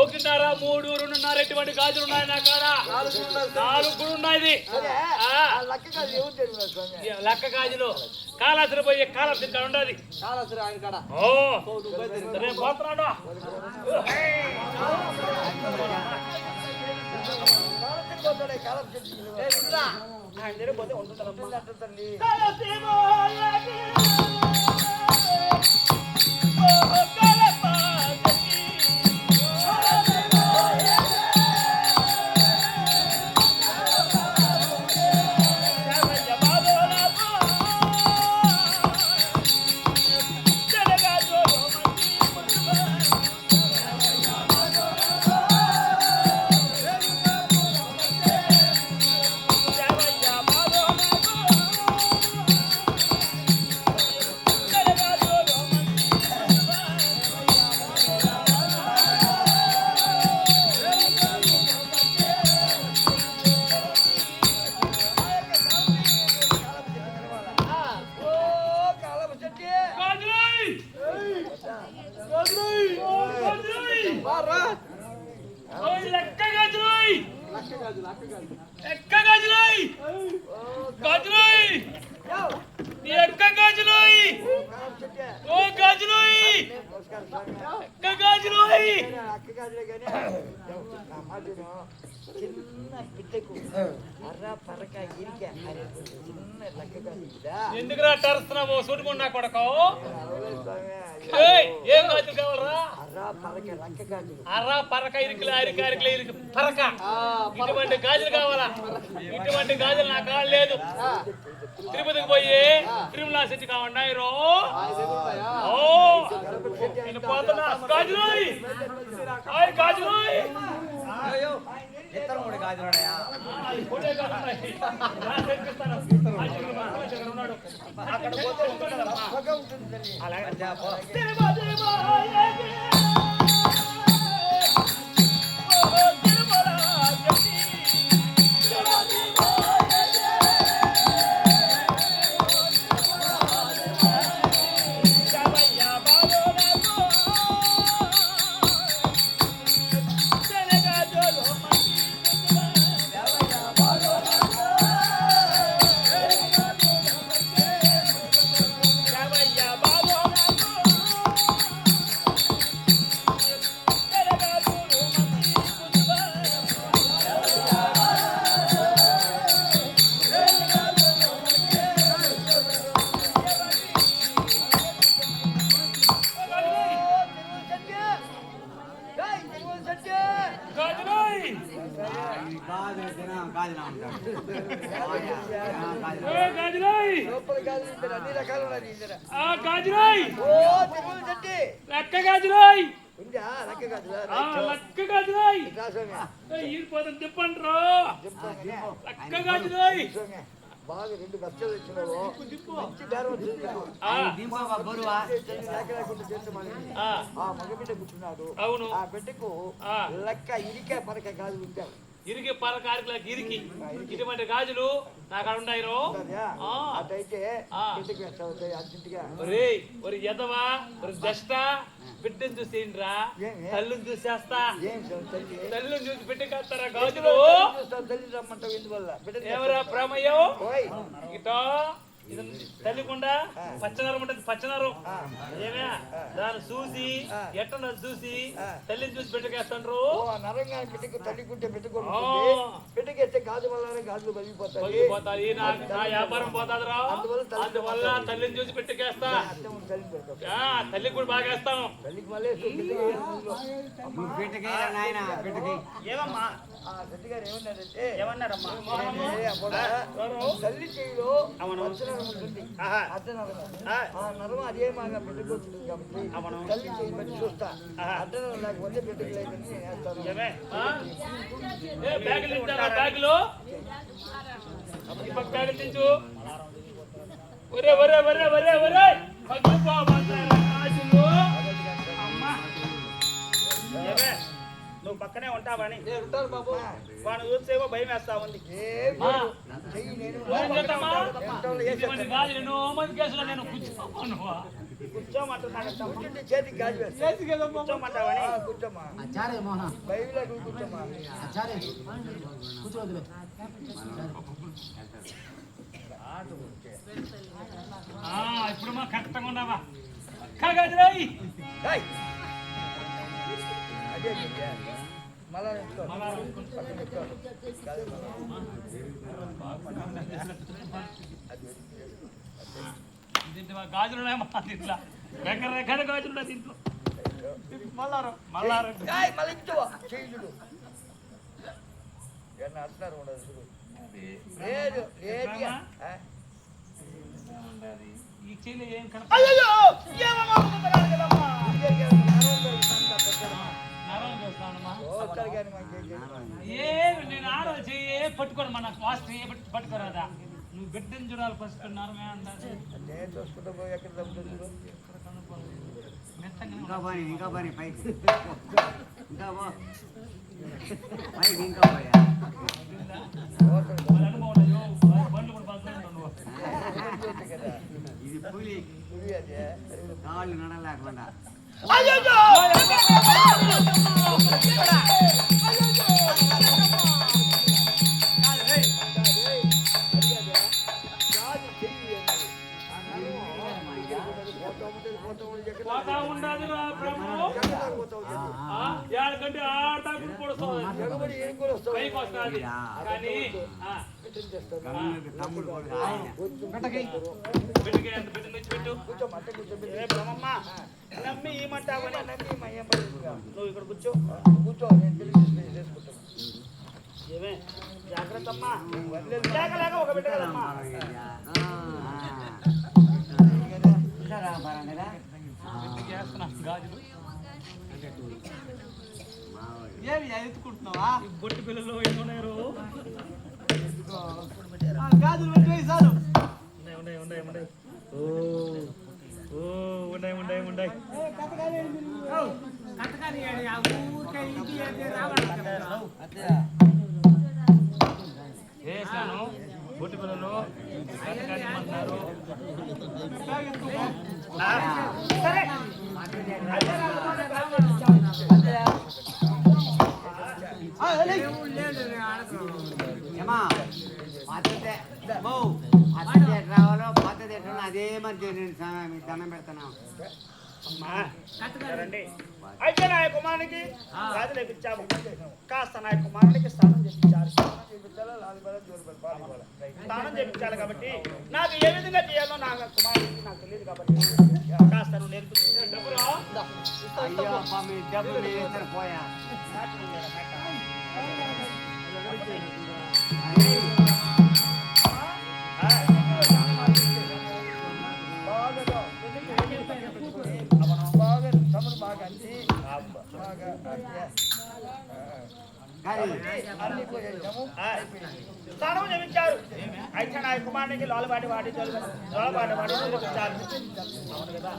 ఒకటిన్నర 3 2.5 ఎటువంటి గాజులు ఉన్నాయి నా కాడ 4 కూడా ఉన్నాయి లెక్క గాజులు కాళాసుర పోయి కాళాసుర కాడ ఉండదు రేపు పోతున్నాడు పోతే ఉంటుంది ఎందుకురా టరుస్తున్నావు సుట్టుకున్నా కొడకో ఏం గాజులు కావాలరా అర్రా పరక ఇరుకులు అరికారికలు ఇరుకు పరక ఇటువంటి గాజులు కావాలా ఇటువంటి గాజులు నా కాదు లేదు తిరుపతికి పోయి తిరుమల సిటీ కావండి నేను పోతున్నా గాజులు గాజులు అక్కడ పోతే బాగా 2 బస్తాలు ఇచ్చినారు మంచి బేరం వచ్చింది మగబిడ్డ కూర్చున్నాడు ఆ బిడ్డకు లెక్క ఇరికే పరక గాజులు ఉంటారు ఇరికి పరకారికలకు ఇరికి ఇటువంటి గాజులు నాకు ఉన్నాయి అదైతే ఒక ఎదవా ఒక దష్ట బిడ్డను చూసేయండిరా తల్లుని చూసేస్తా తల్లుని చూసి బిడ్డకేస్తారా గాజులు తల్లి రమ్మంటావు ఎందువల్ల ఎవరా ప్రేమయ్యో ఇటో తల్లికుండా పచ్చనరం ఉంటుంది పచ్చనరం ఏమే దాన్ని చూసి ఎట్లా చూసి తల్లిని చూసి బిడ్డకేస్తాండ్రు నరంగా బిడ్డకు తల్లికుంటే బిడ్డకేస్తే గాజు వల్ల గాజులు పగిలిపోతాయి నా వ్యాపారం పోతాది రా అందువల్ల తల్లిని చూసి బిడ్డకేస్తా తల్లికి కూడా బాగా వేస్తాను తల్లికి మళ్ళీ ఏమమ్మా గట్టిగారు ఏమన్నారంటే ఏమన్నారమ్మా తల్లి చేయిలో ఉంటుంది నరం అదే బాగా బిడ్డకొచ్చింది కాబట్టి తల్లి చేయి పెట్టి చూస్తా అడ్డనం లేకపోతే బిడ్డకు లేదని బ్యాగులు బ్యాగులు ఒరే ఒరే ఒరే ఒరే ఒరే నువ్వు పక్కనే ఉంటావని ఉంటాను బాబు వాడు చూసేవో భయం వేస్తా ఉంది నేను కూర్చోమంటున్నాడు. చేతికి గాజు కూర్చోమంటావని కూర్చోమ్మా. ఆచార్య మోహన బయలుకు కూర్చోమ్మా. ఆచార్య కూర్చోవద్దులే. ఇప్పుడు మా కరెక్ట్గా ఉన్నావా? కాగాజరాయి అదే మళ్ళా గాజులు ఉన్నాయమ్మా దీంట్లో. రకరకాల గాజులు ఉన్నాయి దీంట్లో. మళ్ళారు మళ్ళీ ఇచ్చావా చేయుడు ఏమన్నా అంటున్నారు ఉండదు. లేదు లేదు ఈ చెల్లి ఏం కనుక నేను ఆడో చెయ్యి పట్టుకోను మన వాస్తు పట్టుకోరాదా? నువ్వు బిడ్డను చూడాలి ఫస్ట్ నరమే అంటారు. నేను చూసుకుంటా పోయి ఎక్కడ తప్పుతుంది. ఇంకా పని ఇంకా పని పైకి ఇంకా పైకి ఇంకా పోయా ఇది పులి కాళ్ళు నడలేకుండా ఏడకంటే ఆడతా పైకి వస్తుంది కానీ నమ్మి ఏమంటావని నువ్వు ఇక్కడ కూర్చో కూర్చో. ఏమే జాగ్రత్త అమ్మా. లేక ఒక బిడ్డ కదమ్మా. గాజులు ఏమి ఎత్తుకుంటున్నావా? బొట్టు పిల్లలు ఏమన్నారు? గాజులు పెట్టేవి చాలు. ఉన్నాయి ఉన్నాయి ఉన్నాయి ఉన్నాయి ఉన్నాయి ఉన్నాయి. వేసాను బొట్టు పిల్లలు అంటారు. సరే రావాలో పద్ధతి ఎట్లా అదే మధ్య నేను దండం పెడతాను. అయితే నా కుమారునికి రాజు లేపించాము. కాస్త నా కుమారునికి స్నానం చేయించాలి. స్నానం చేయించాలి కాబట్టి నాకు ఏ విధంగా చేయాలో నా కుమారునికి నాకు తెలియదు కాబట్టి కాస్త నువ్వు పోయా స్నానం చేయించారు. అయితే నా కుమారునికి లోలబాటి వాడి లోలబాటి వాడి చూపించారు. అవును కదా?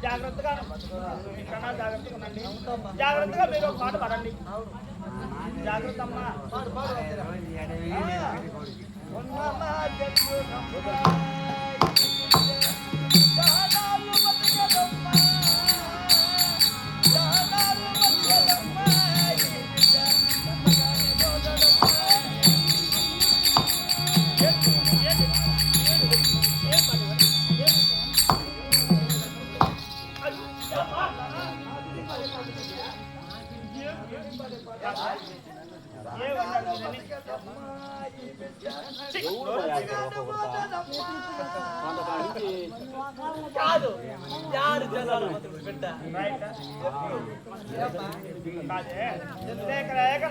జాగ్రత్తగా జాగ్రత్తగా మీరు ఒక పాట పాడండి. జాగ్రత్త అమ్మా. కాదు యారు జనాలు బిడ్డ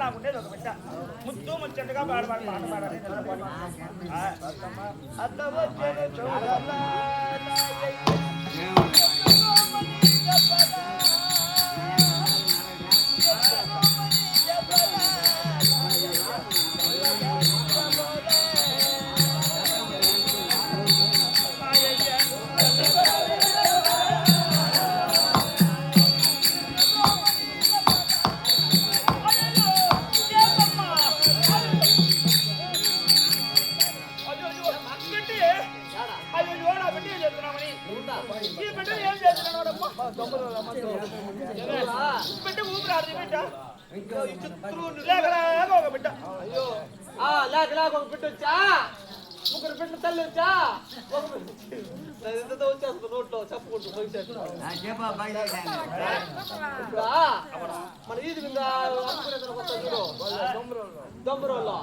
నాకుండేది ఒక బిడ్డ ముద్దు ముచ్చట్టుగా పాడబాడు పాట పాడాలి అత్త వచ్చేది చూడాలా అయ్యో లేక ఒక బిడ్డ వచ్చా ముగ్గురు బిడ్డ తల్లి వచ్చా ఒక ఎంతతో వచ్చేస్తా నోట్లో చెప్పుకుంటూ మన ఈది మీద దొంబరోళ్ళు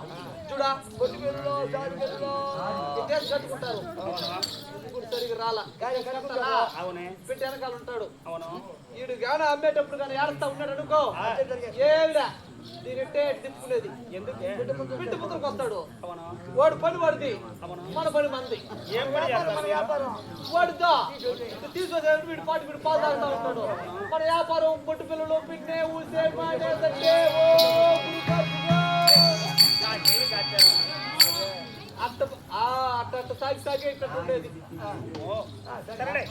చూడా కొట్టిమీరలో దాడిలో కట్టుకుంటారు సరిగ్గా రాలా పెట్టి వెనకాల ఉంటాడు వీడు గాన అమ్మేటప్పుడు కానీ ఏడుస్తా ఉన్నాడు అనుకో ఏమిరా దీనిట్టే తిప్పుకునేది బిడ్డ పుత్రకు వస్తాడు వాడు పని వాడిది మన పని మంది వాడితో తీసుకొచ్చే వీడు పాటు వీడు పాలు తాగుతా ఉంటాడు మన వ్యాపారం పొట్టు పిల్లలు పిన్నే ఊసే మానేదంటే అట్ట సాగి సాగి ఇట్లా ఉండేది సరే